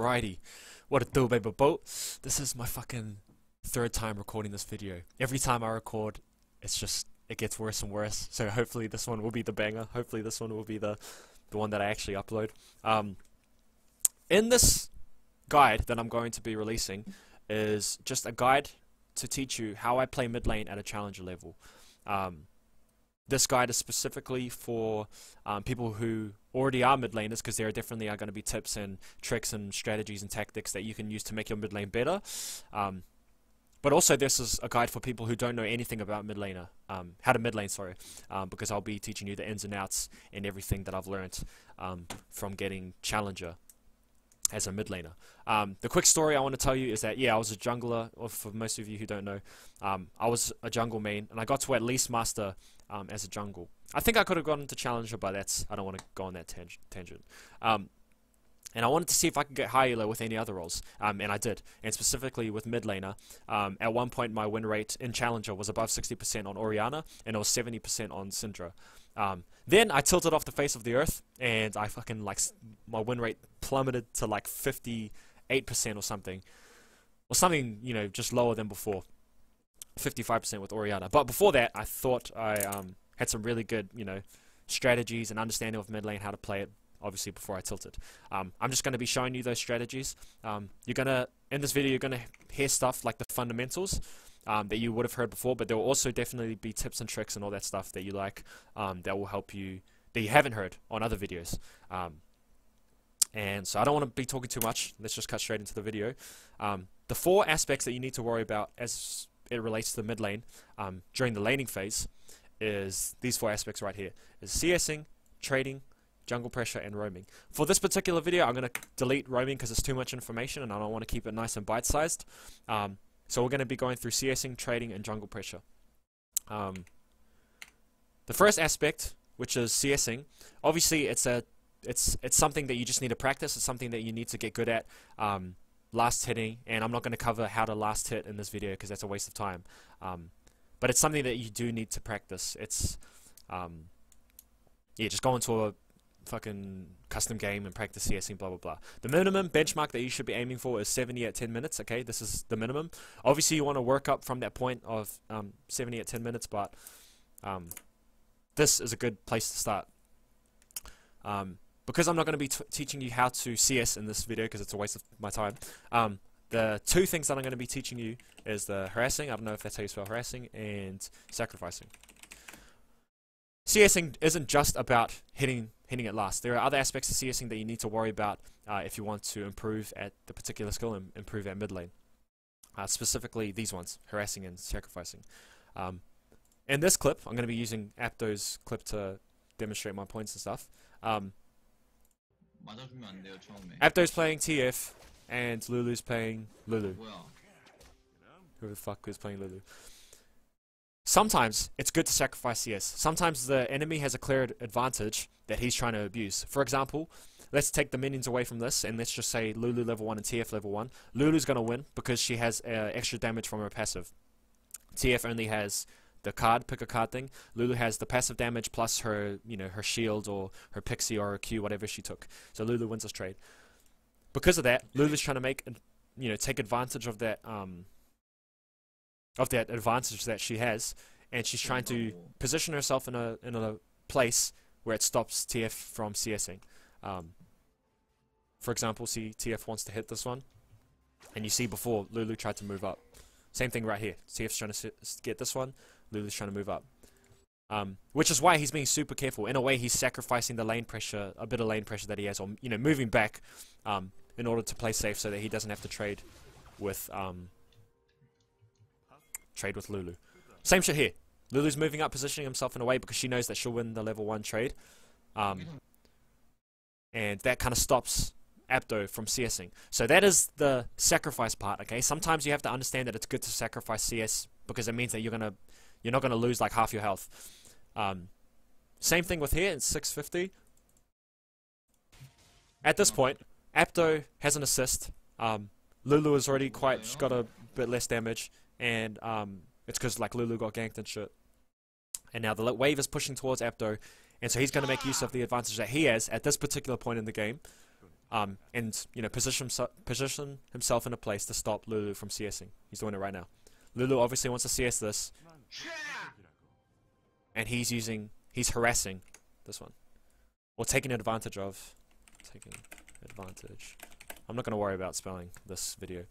Alrighty, what it do, baby boat? This is my fucking third time recording this video. Every time I record, it gets worse and worse. So hopefully this one will be the banger. Hopefully this one will be the one that I actually upload. In this guide that I'm going to be releasing is just a guide to teach you how I play mid lane at a challenger level. This guide is specifically for people who already are mid laners, because there are definitely going to be tips and tricks and strategies and tactics that you can use to make your mid lane better. But also this is a guide for people who don't know anything about mid laner, how to mid lane, sorry, because I'll be teaching you the ins and outs and everything that I've learned from getting challenger as a mid laner. The quick story I want to tell you is that, yeah, I was a jungler, or for most of you who don't know, I was a jungle main, and I got to at least master as a jungle. I think I could have gotten to challenger, but I don't want to go on that tangent. And I wanted to see if I could get high elo with any other roles, and I did, and specifically with mid laner. At one point my win rate in challenger was above 60% on Orianna, and it was 70% on Syndra. Then I tilted off the face of the earth, and I fucking, my win rate plummeted to like 58% or something, you know, just lower than before, 55% with Orianna. But before that, I thought I had some really good, you know, strategies and understanding of mid lane, how to play it, obviously before I tilted. I'm just going to be showing you those strategies. In this video, you're going to hear stuff like the fundamentals that you would have heard before, but there will also definitely be tips and tricks and all that stuff that you like, that will help you, that you haven't heard on other videos. And so I don't want to be talking too much. Let's just cut straight into the video. The 4 aspects that you need to worry about as it relates to the mid lane during the laning phase is these 4 aspects right here: is CSing, trading, jungle pressure, and roaming. For this particular video, I'm going to delete roaming because it's too much information and I don't want to keep it nice and bite-sized. So we're going to be going through CSing, trading, and jungle pressure. The first aspect, which is CSing, obviously it's something that you just need to practice. It's something that you need to get good at. Last hitting, and I'm not going to cover how to last hit in this video because that's a waste of time. But it's something that you do need to practice. It's yeah, just go into a fucking custom game and practice CSing, blah blah blah. The minimum benchmark that you should be aiming for is 70 at 10 minutes. Okay, this is the minimum. Obviously you want to work up from that point of 70 at 10 minutes, but this is a good place to start. Because I'm not going to be teaching you how to CS in this video because it's a waste of my time, the 2 things that I'm going to be teaching you is the harassing, I don't know if that's how you spell harassing, and sacrificing. CSing isn't just about hitting it last. There are other aspects of CSing that you need to worry about if you want to improve at the particular skill and improve at mid lane. Specifically these ones, harassing and sacrificing. In this clip, I'm going to be using Apto's clip to demonstrate my points and stuff. Apto's playing TF, and Lulu's playing Lulu. Who the fuck is playing Lulu? Sometimes it's good to sacrifice CS. Sometimes the enemy has a clear advantage that he's trying to abuse. For example, let's take the minions away from this, and let's just say Lulu level 1 and TF level 1. Lulu's going to win because she has extra damage from her passive. TF only has the card, pick a card thing. Lulu has the passive damage plus her, you know, her shield or her pixie or her Q, whatever she took. So Lulu wins this trade. Because of that, Lulu's trying to make, you know, take advantage of that advantage that she has, and she's trying to position herself in a place where it stops TF from CSing. For example, see, TF wants to hit this one, and you see before Lulu tried to move up. Same thing right here. TF's trying to get this one, Lulu's trying to move up. Which is why he's being super careful. In a way, he's sacrificing the lane pressure, a bit of lane pressure that he has, or, you know, moving back in order to play safe so that he doesn't have to trade with Lulu. Same shit here. Lulu's moving up, positioning himself in a way because she knows that she'll win the level 1 trade. And that kind of stops Apto from CSing. So that is the sacrifice part, okay? Sometimes you have to understand that it's good to sacrifice CS because it means that you're not gonna lose like half your health. Same thing with here, it's 650. At this point, Apto has an assist. Lulu has already got a bit less damage, and it's because like Lulu got ganked and shit. And now the wave is pushing towards Apto, and so he's going to make use of the advantage that he has at this particular point in the game. and position himself in a place to stop Lulu from CSing. He's doing it right now. Lulu obviously wants to CS this, and he's harassing this one, or taking advantage of. I'm not going to worry about spelling this video.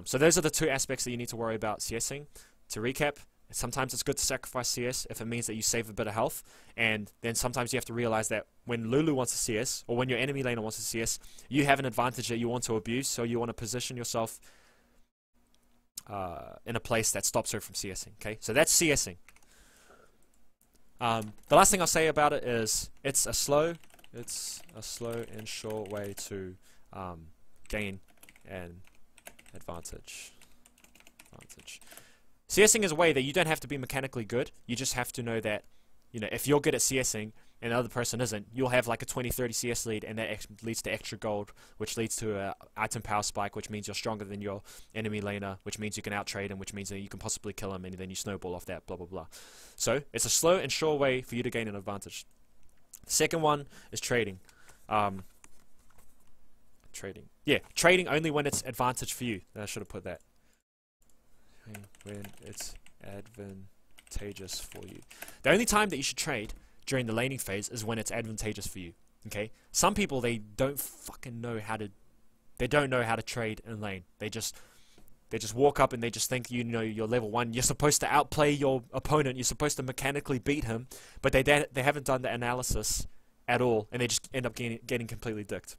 So those are the two aspects that you need to worry about CSing. To recap, sometimes it's good to sacrifice CS if it means that you save a bit of health, and then sometimes you have to realize that when Lulu wants to CS, or when your enemy laner wants to CS, you have an advantage that you want to abuse, so you want to position yourself in a place that stops her from CSing. Okay, so that's CSing. The last thing I'll say about it is it's a slow and sure way to gain an advantage. CSing is a way that you don't have to be mechanically good. You just have to know that, if you're good at CSing and the other person isn't, you'll have like a 20-30 CS lead, and that leads to extra gold, which leads to an item power spike, which means you're stronger than your enemy laner, which means you can out-trade him, which means that you can possibly kill him, and then you snowball off that, blah, blah, blah. So, it's a slow and sure way for you to gain an advantage. The second one is trading. Trading only when it's advantage for you. I should have put that. When it's advantageous for you. The only time that you should trade during the laning phase is when it's advantageous for you. Okay? Some people, they don't fucking know how to. They don't know how to trade in lane. They just walk up and they just think you're level 1. You're supposed to outplay your opponent. You're supposed to mechanically beat him, but they haven't done the analysis at all, and they just end up getting completely dicked.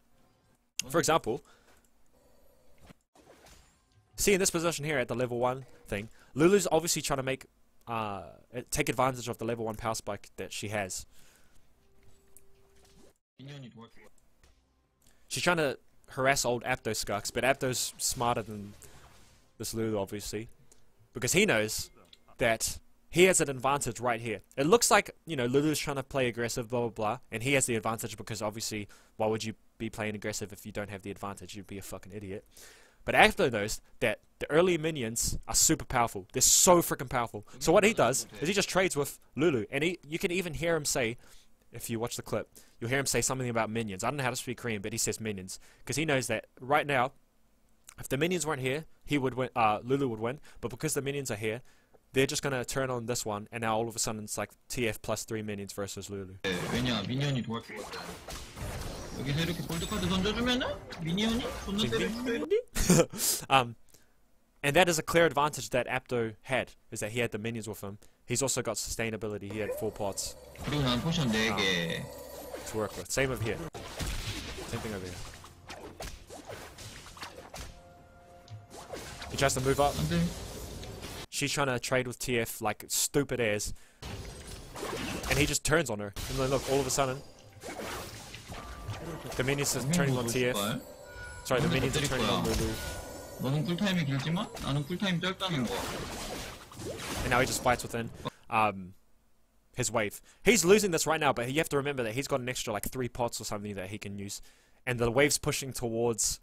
For example, see in this position here at the level 1 thing, Lulu's obviously trying to take advantage of the level 1 power spike that she has. She's trying to harass old Apto Skunks, but Apto's smarter than this Lulu, obviously, because he knows that he has an advantage right here. It looks like, Lulu's trying to play aggressive, blah, blah, blah, and he has the advantage because, obviously, why would you be playing aggressive if you don't have the advantage? You'd be a fucking idiot. But Apto knows that the early minions are super powerful. They're so freaking powerful. So what he does is he just trades with Lulu, and you can even hear him say, if you watch the clip, you'll hear him say something about minions. I don't know how to speak Korean, but he says minions, because he knows that right now, if the minions weren't here, he would win. Lulu would win. But because the minions are here, they're just gonna turn on this one, and now all of a sudden it's like TF plus 3 minions versus Lulu. And that is a clear advantage that Apto had, is that he had the minions with him. He's also got sustainability. He had 4 pots to work with. Same over here. Same thing over here. He tries to move up. She's trying to trade with TF like stupid ass, and he just turns on her. And then look, all of a sudden, the minions are turning on TF. Sorry, the minions are turning on Lulu. And now he just fights within his wave. He's losing this right now, but you have to remember that he's got an extra like 3 pots or something that he can use, and the wave's pushing towards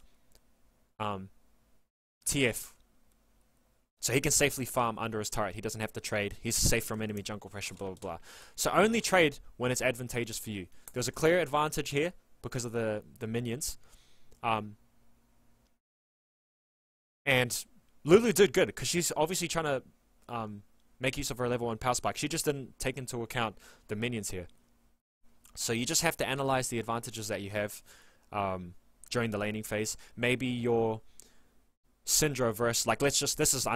TF. So he can safely farm under his turret. He doesn't have to trade. He's safe from enemy jungle pressure, blah, blah, blah. So only trade when it's advantageous for you. There's a clear advantage here because of the minions. And Lulu did good because she's obviously trying to make use of her level 1 power spike. She just didn't take into account the minions here. So you just have to analyze the advantages that you have during the laning phase. Maybe your Syndra versus, like, I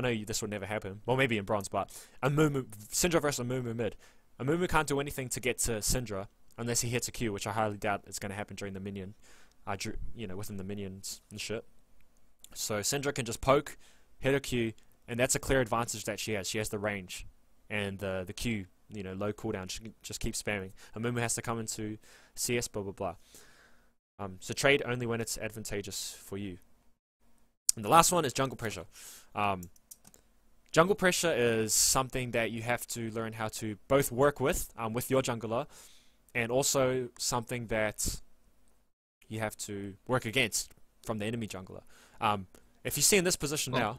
know this would never happen. Well, maybe in bronze, but Syndra versus Amumu mid. Amumu can't do anything to get to Syndra unless he hits a Q, which I highly doubt is going to happen during the minion, within the minions and shit. So Syndra can just poke, hit a Q, and that's a clear advantage that she has. She has the range and the Q, low cooldown. She can just keep spamming. Amumu has to come into CS, blah, blah, blah. So trade only when it's advantageous for you. And the last one is jungle pressure. Jungle pressure is something that you have to learn how to both work with your jungler, and also something that you have to work against from the enemy jungler. If you see in this position now,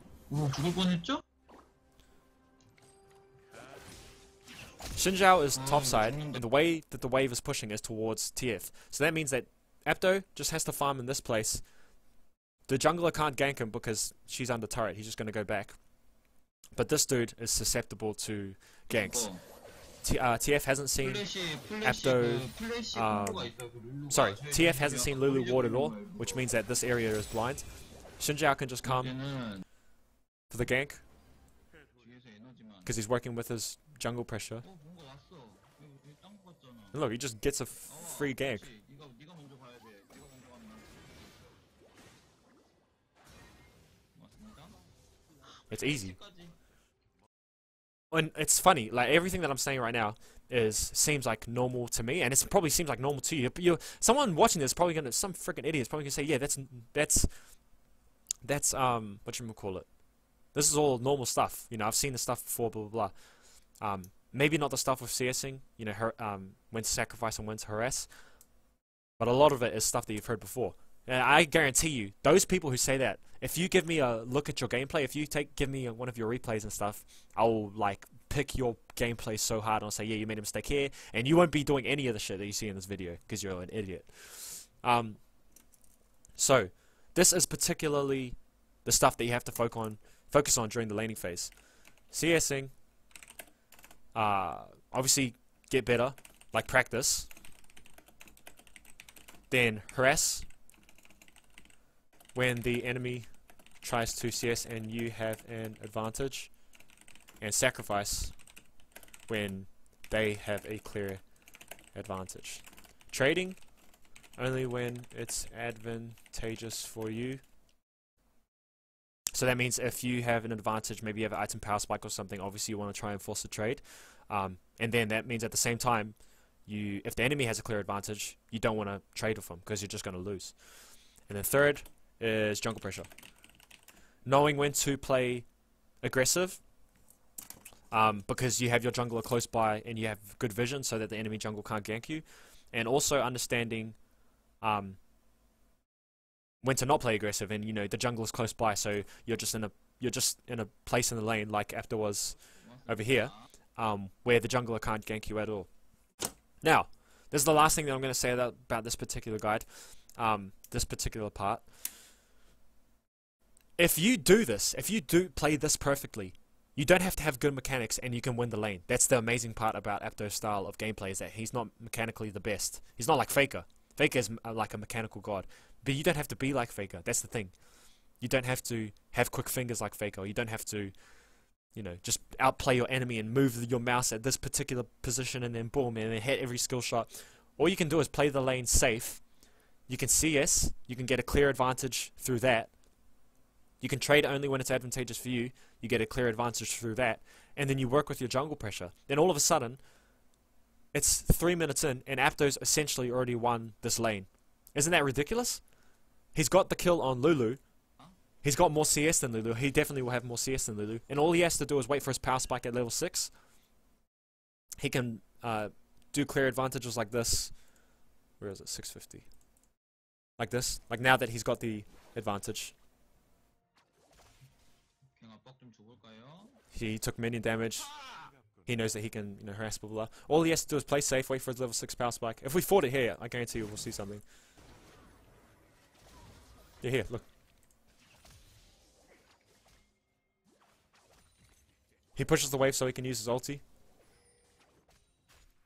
Xin Zhao is topside, and the way that the wave is pushing is towards TF. So that means that Apto just has to farm in this place. The jungler can't gank him because she's under turret. He's just going to go back. But this dude is susceptible to ganks. TF hasn't seen Apto. Sorry, TF hasn't seen Lulu ward at all, which means that this area is blind. Xinjiao can just come for the gank because he's working with his jungle pressure. And look, he just gets a free gank. It's easy. And it's funny, like everything that I'm saying right now seems like normal to me, and it probably seems like normal to you. Someone watching this is probably gonna, some freaking idiot is probably gonna say, yeah, that's what you call it. This is all normal stuff. You know, I've seen this stuff before, blah blah blah. Maybe not the stuff with CSing, you know, when to sacrifice and when to harass, but a lot of it is stuff that you've heard before. And I guarantee you, those people who say that, if you give me a look at your gameplay, if you give me one of your replays and stuff, I'll like pick your gameplay so hard and I'll say, yeah, you made a mistake here, and you won't be doing any of the shit that you see in this video because you're an idiot. So this is particularly the stuff that you have to focus on during the laning phase. CSing, obviously get better, like practice. Then harass when the enemy tries to CS and you have an advantage, and sacrifice when they have a clear advantage. Trading only when it's advantageous for you. So that means if you have an advantage, maybe you have an item power spike or something, obviously you want to try and force a trade. And then that means at the same time, if the enemy has a clear advantage, you don't want to trade with them because you're just going to lose. And then third is jungle pressure. Knowing when to play aggressive, because you have your jungler close by and you have good vision so that the enemy jungle can't gank you. And also understanding when to not play aggressive, and you know the jungle is close by, so you're just in a place in the lane like Apto was over here, where the jungler can't gank you at all. Now, this is the last thing that I'm going to say about this particular guide, this particular part. If you do this, if you do play this perfectly, you don't have to have good mechanics and you can win the lane. That's the amazing part about Apto's style of gameplay, is that he's not mechanically the best. He's not like Faker. Faker is like a mechanical god. But you don't have to be like Faker. That's the thing. You don't have to have quick fingers like Faker. You don't have to, you know, just outplay your enemy and move your mouse at this particular position and then boom, and then hit every skill shot. All you can do is play the lane safe. You can CS. You can get a clear advantage through that. You can trade only when it's advantageous for you. You get a clear advantage through that. And then you work with your jungle pressure. Then all of a sudden, it's 3 minutes in, and Apto's essentially already won this lane. Isn't that ridiculous? He's got the kill on Lulu. He's got more CS than Lulu. He definitely will have more CS than Lulu. And all he has to do is wait for his power spike at level 6. He can do clear advantages like this. Where is it? 650. Like this. Like now that he's got the advantage. He took minion damage. He knows that he can, you know, harass blah blah. All he has to do is play safe, wait for his level 6 power spike. If we fought it here, I guarantee you we'll see something. Yeah, here, look. He pushes the wave so he can use his ulti.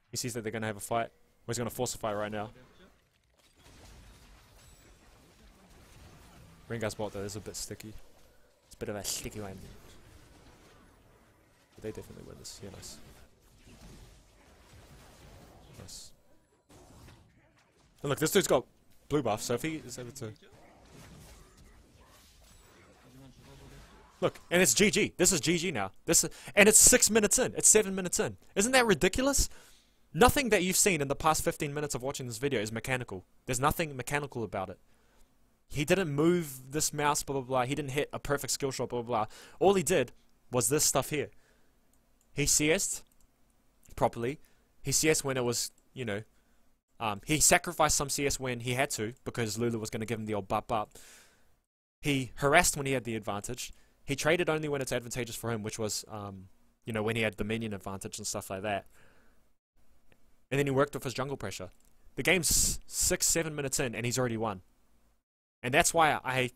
He sees that they're going to have a fight. Or he's going to force a fight right now. Rengar's bot though is a bit sticky. It's a bit of a sticky one. But they definitely win this. Yeah, nice. Nice. And look, this dude's got blue buff, so if he is able to... Look, and it's GG. This is GG now. And it's 6 minutes in. It's 7 minutes in. Isn't that ridiculous? Nothing that you've seen in the past 15 minutes of watching this video is mechanical. There's nothing mechanical about it. He didn't move this mouse, blah, blah, blah. He didn't hit a perfect skill shot, blah, blah, blah. All he did was this stuff here. He CS'd properly. He CS'd when it was, you know... he sacrificed some CS when he had to, because Lulu was going to give him the old bop. He harassed when he had the advantage. He traded only when it's advantageous for him, which was, you know, when he had the minion advantage and stuff like that. And then he worked with his jungle pressure. The game's 6-7 minutes in, and he's already won. And that's why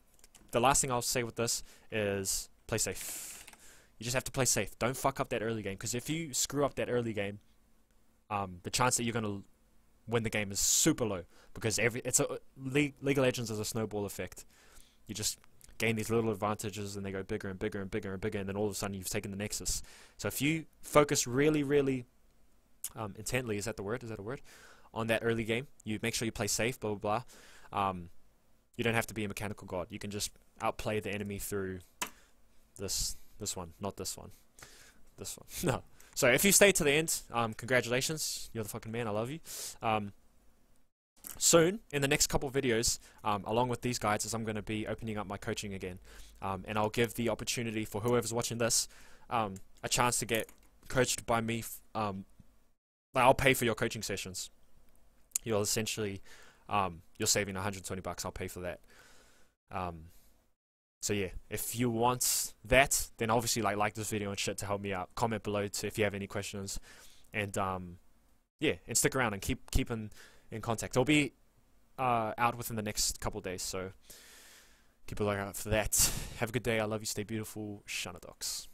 the last thing I'll say with this is play safe. You just have to play safe. Don't fuck up that early game, because if you screw up that early game, the chance that you're gonna win the game is super low, because League of Legends is a snowball effect. You just gain these little advantages, and they go bigger and bigger and bigger and bigger, and then all of a sudden you've taken the Nexus. So if you focus really, really intently, is that a word? On that early game, you make sure you play safe, blah blah blah. You don't have to be a mechanical god. You can just outplay the enemy through this one, not this one. This one. No. So if you stay to the end, congratulations. You're the fucking man. I love you. Soon, in the next couple of videos, along with these guides, is I'm going to be opening up my coaching again. And I'll give the opportunity for whoever's watching this a chance to get coached by me. I'll pay for your coaching sessions. You'll essentially, you're saving $120. I'll pay for that. So yeah, if you want that, then obviously like this video and shit to help me out. Comment below if you have any questions, and yeah, and stick around and keep in contact. It'll be out within the next couple of days, so keep a lookout for that. Have a good day. I love you. Stay beautiful. Shana Docs.